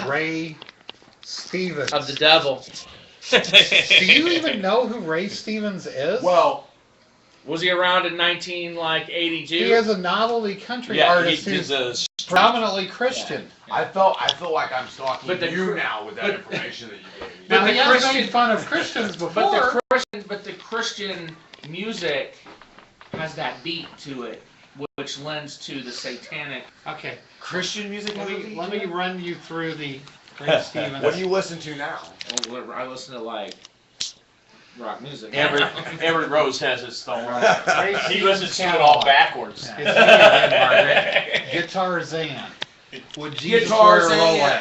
Ray Stevens. Of the devil. Do you even know who Ray Stevens is? Well, was he around in 1982? He is a novelty country artist who's predominantly Christian. yeah. I feel like I'm stalking you now with that information that you gave me. Now, he has made fun of Christians before. But the Christian music has that beat to it, which lends to the satanic. Okay. Christian music? Let me run you through the Ray Stevens. What do you listen to now? I listen to like rock music. Every rose has its thorn. He listens to it catalog. all backwards. His name is Margaret. Guitar Zan. Would Jesus Guitar wear a Zan.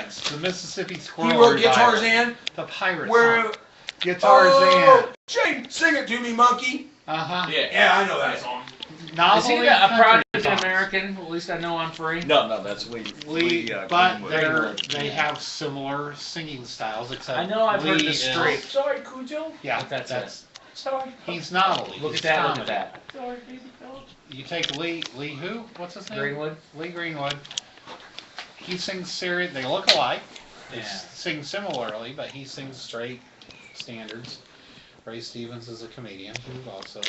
Rolex? The Mississippi Squirrel. He wrote Revival. Guitar Zan? The Pirate Where? song. Guitar Zan. Shane, sing it to me, monkey. Uh-huh. Yeah, I know that song. Is he a Protestant American? At least I know I'm free. No, that's But they have similar singing styles, except I know I've heard Lee the is- straight. Sorry, Cujo. Yeah, That's Sorry. he's novelty. Look He's at that. comedy. Look at that. Sorry, baby girl. You take Lee who? What's his name? Greenwood. Lee Greenwood. He sings serious. They look alike. They Yeah. sing similarly, but he sings straight standards. Ray Stevens is a comedian who also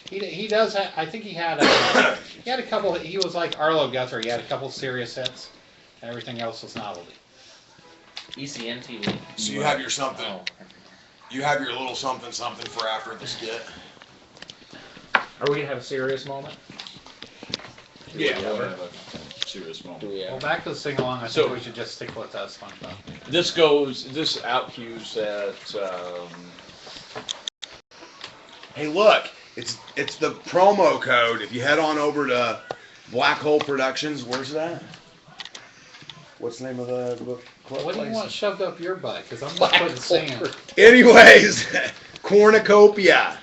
he does. I think he had a couple. He was like Arlo Guthrie. He had a couple serious hits. Everything else was novelty. ECN TV. So you have your something. Oh. You have your little something for after the skit. Are we gonna have a serious moment? Yeah. We'll have a serious moment. Well, back to the sing along. I So- think we should just stick with SpongeBob. This outcues at, Hey, look, it's the promo code. If you head on over to Black Hole Productions, where's that? What's the name of the book? What do you want shoved up your butt? Because I'm not putting singing. Anyways, Cornucopia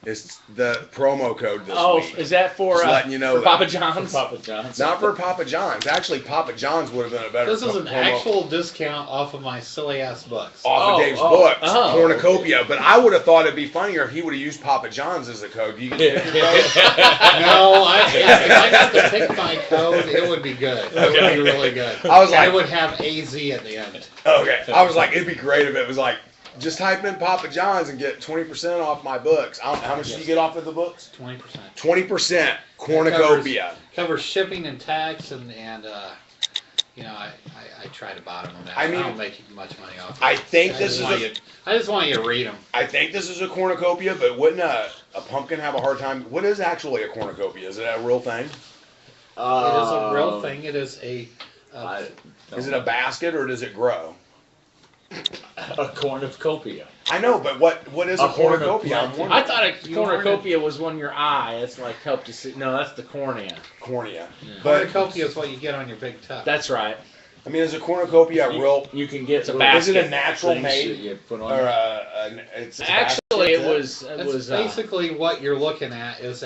is the promo code this week. Is that for Just letting you know for that. Papa John's? Papa John's. Not for Papa John's. Actually, Papa John's would have been a better. This is an promo. actual discount off of my silly ass books. Off of Dave's books, Cornucopia. But I would have thought it'd be funnier if he would have used Papa John's as a code. You can pick your code. No, if I got to pick my code, it would be good. It would be really good. I was like, it would have AZ at the end. okay. I was like, it'd be great if it was like, just type in Papa John's and get 20% off my books. How much do you get off of the books? 20%. 20%. Cornucopia. Covers shipping and tax and you know, I try to bottom them out. I mean, don't make much money off. I think this is I just want you to read them. I think this is a cornucopia, but wouldn't a pumpkin have a hard time? What is actually a cornucopia? Is it a real thing? It is a real thing. It is a. Is it a basket or does it grow? A cornucopia. I know, but what is a cornucopia? I'm I wondering. thought a cornucopia was when your eye. It's like helped you see. No, that's the cornea. Cornea. But But cornucopia is what you get on your big toe. That's right. I mean, is a cornucopia a real? You can get It's a little basket. Is it a natural things made that you put or on. it's Actually, it basket? was. It That's was basically what you're looking at is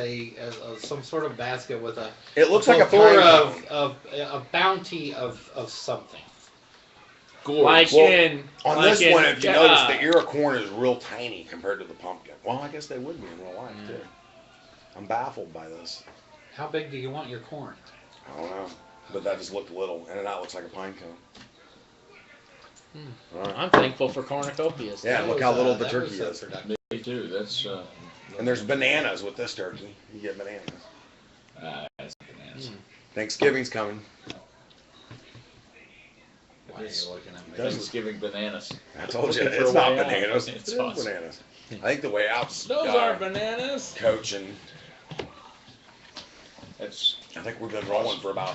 some sort of basket with a It looks like a plethora pine cone. of a bounty of something. like Well, in On like this in, one, if you notice, the ear of corn is real tiny compared to the pumpkin. Well, I guess they would be in real life too. I'm baffled by this. How big do you want your corn? I don't know, but that just looked little, and that looks like a pine cone. All right. I'm thankful for cornucopias. Yeah, That look was, how little the that turkey was, is. productive. Me too. That's. And there's bananas with this turkey. You get bananas. That's bananas. Thanksgiving's coming. Why are you looking at me? Thanksgiving bananas. I told you, Looking for it's a not way out. bananas. It's It's awesome. bananas. I think the way out's Those are bananas. Coach, and That's. I think we've been rolling for about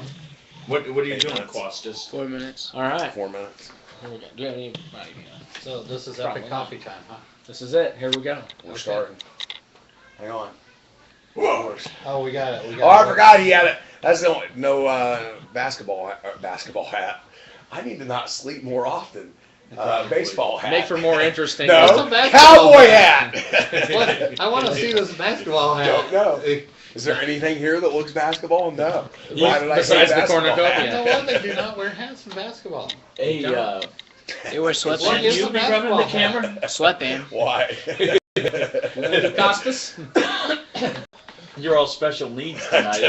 What are you 8 doing, minutes. Costas? 4 minutes. All right. 4 minutes. Here we go. Do you have any? So this is Probably epic not. coffee time, huh? This is it. Here we go. We're starting. Hang on. Whoa. Oh, we got it. Oh, I forgot he had it. That's the only basketball hat. I need to not sleep more often. Baseball hat. Make for more interesting. No, What's a basketball cowboy hat? hat. What? I want to see this basketball hat. Don't know. Is there anything here that looks basketball? No. Why did I say Besides the basketball cornucopia. You know hat? what? They do not wear hats in basketball. Hey, They wear What sweatpants. is You a be rubbing the basketball camera. hat? Sweatband. Why? Costas. You're all special needs tonight.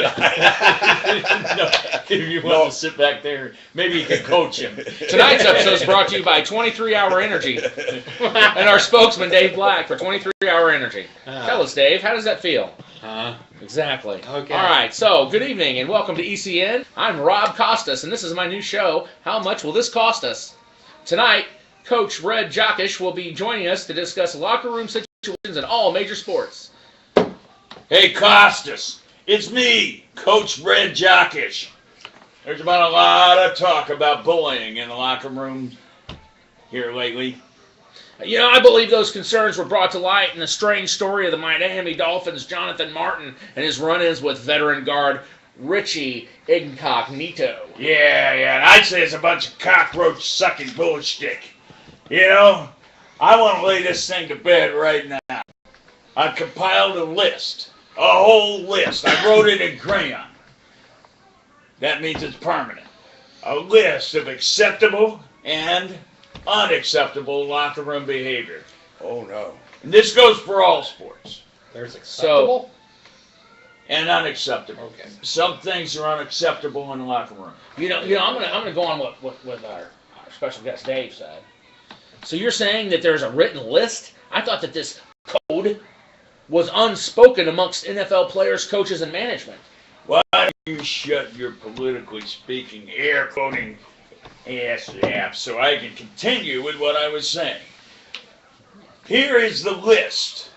No, if you want to sit back there, maybe you can coach him. Tonight's episode is brought to you by 23-Hour Energy and our spokesman, Dave Black, for 23-Hour Energy. Tell us, Dave, how does that feel? Exactly. Okay. All right, so good evening and welcome to ECN. I'm Rob Costas, and this is my new show, How Much Will This Cost Us? Tonight, Coach Red Jockish will be joining us to discuss locker room situations in all major sports. Hey, Costas, it's me, Coach Red Jockish. There's been a lot of talk about bullying in the locker room here lately. You know, I believe those concerns were brought to light in the strange story of the Miami Dolphins' Jonathan Martin and his run-ins with veteran guard Richie Incognito. Yeah, and I'd say it's a bunch of cockroach-sucking bullshit. You know, I want to lay this thing to bed right now. I've compiled a list, a whole list. I wrote it in crayon. That means it's permanent. A list of acceptable and unacceptable locker room behavior. Oh no. And this goes for all sports. There's acceptable? And unacceptable. Okay. Some things are unacceptable in the locker room. You know, I'm gonna go on what our special guest Dave said. So you're saying that there's a written list? I thought that this code was unspoken amongst NFL players, coaches, and management. Why don't you shut your politically speaking, air quoting ass up so I can continue with what I was saying. Here is the list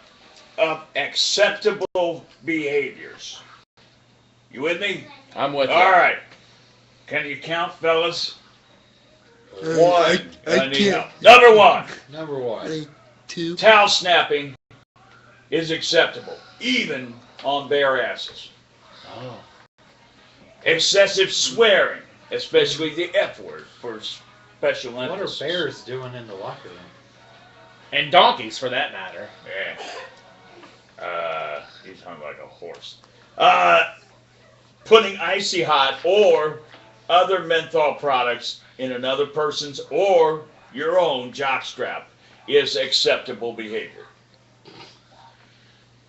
of acceptable behaviors. You with me? I'm with you. All right. Can you count, fellas? One. I need help. Number one, Number one. Two. towel snapping is acceptable, even on bare asses. Oh. Excessive swearing, especially the F word for special What are emphasis. bears doing in the locker room? And donkeys, for that matter. Yeah. He's hung like a horse. Putting icy hot or other menthol products in another person's or your own jockstrap is acceptable behavior.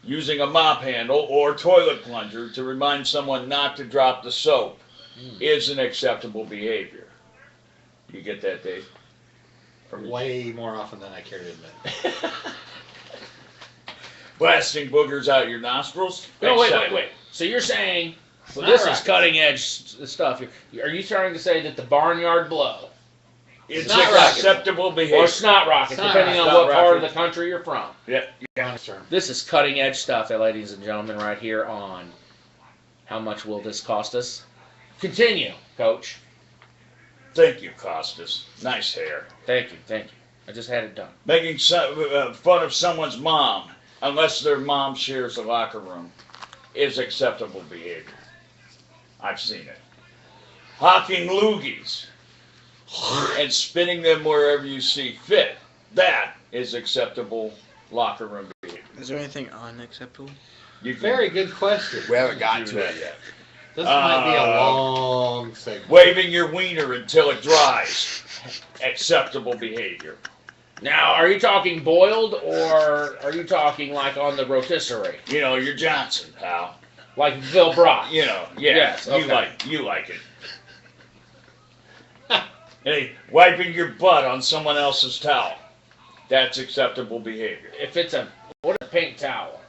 Using a mop handle or toilet plunger to remind someone not to drop the soap is an acceptable behavior. You get that, Dave? Way more often than I care to admit. Blasting boogers out your nostrils? No, wait. Acceptable. So you're saying, well, Not this is rocket cutting edge stuff. Are you trying to say that the barnyard blow It's Snot rocket. acceptable behavior. or snot rocket, Snot depending on rocket. what part of the country you're from? Yeah. Honest term. This is cutting edge stuff, ladies and gentlemen, right here on How Much Will This Cost Us? Continue, Coach. Thank you, Costas. Nice hair. Thank you. I just had it done. Making fun of someone's mom, unless their mom shares a locker room, is acceptable behavior. I've seen it. Hawking loogies and spinning them wherever you see fit. That is acceptable locker room behavior. Is there anything unacceptable? You can Very good question. We haven't gotten do to that it yet. This might be a long segment. Waving your wiener until it dries. Acceptable behavior. Now, are you talking boiled or are you talking like on the rotisserie? You know, your Johnson, pal. Like Bill Brock? You know, yeah. Yes, okay. You like it. Hey, wiping your butt on someone else's towel. That's acceptable behavior. If it's a pink towel?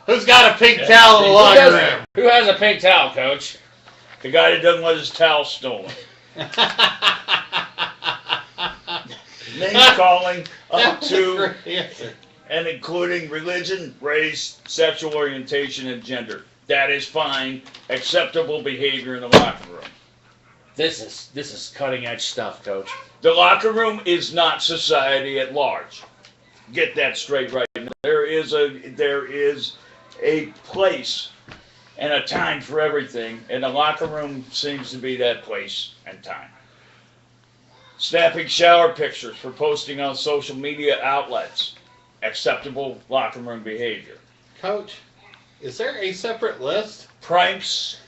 Who's got a pink towel in the locker room? Who has a pink towel, Coach? The guy that doesn't want his towel stolen. Name calling up to and including religion, race, sexual orientation, and gender. That is fine. Acceptable behavior in the locker room. This is cutting edge stuff, Coach. The locker room is not society at large. Get that straight right now. There is a place and a time for everything, and the locker room seems to be that place and time. Snapping shower pictures for posting on social media outlets. Acceptable locker room behavior. Coach, is there a separate list? Pranks,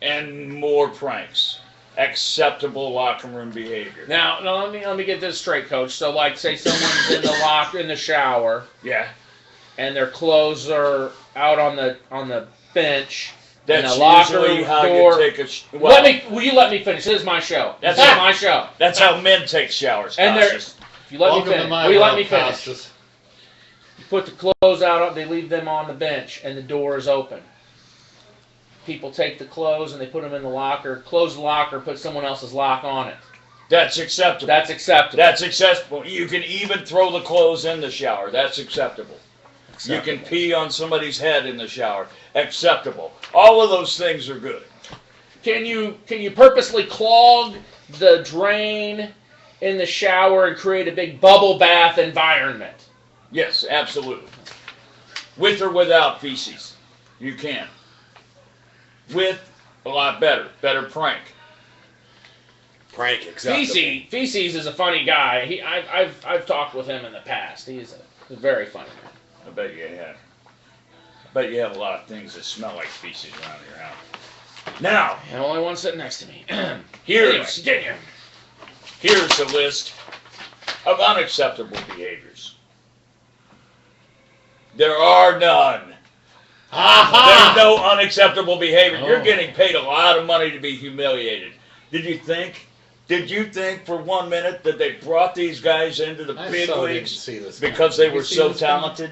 and more pranks. Acceptable locker room behavior. Now let me get this straight, Coach. So, like, say someone's in the shower, Yeah. and their clothes are out on the bench. That's and the locker usually how door. you take a. Well, Will you let me finish? This is my show. That's This is it. my show. That's how men take showers. And they're. Costas. If you let Welcome me to finish. my Will you let world, me finish? Costas. You put the clothes out. They leave them on the bench, and the door is open. People take the clothes and they put them in the locker. Close the locker. Put someone else's lock on it. That's acceptable. That's acceptable. That's acceptable. You can even throw the clothes in the shower. That's acceptable. You can pee on somebody's head in the shower. Acceptable. All of those things are good. Can you purposely clog the drain in the shower and create a big bubble bath environment? Yes, absolutely. With or without feces, you can. With, a lot better. Better prank. Prank acceptable. Feces is a funny guy. I've talked with him in the past. He's a very funny man. I bet you have. I bet you have a lot of things that smell like feces around your house. Now, And the only one sitting next to me. here's Continue. a list of unacceptable behaviors. There are none. Aha! There's no unacceptable behavior. You're Oh. getting paid a lot of money to be humiliated. Did you think for 1 minute that they brought these guys into the I big so didn't leagues see this because coming. they You were see so this coming? talented?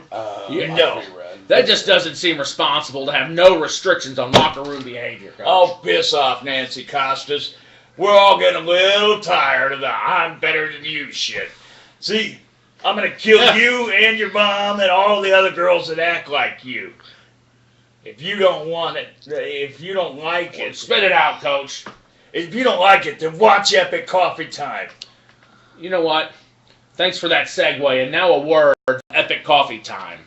Yeah. No. That just doesn't seem responsible to have no restrictions on locker room behavior. Coach. Oh, piss off, Nancy Costas. We're all getting a little tired of the I'm better than you shit. See, I'm going to kill you and your mom and all the other girls that act like you. If you don't want it, if you don't like it, Spit it out, Coach. if you don't like it, then watch Epic Coffee Time. You know what? Thanks for that segue. And now a word, epic coffee time.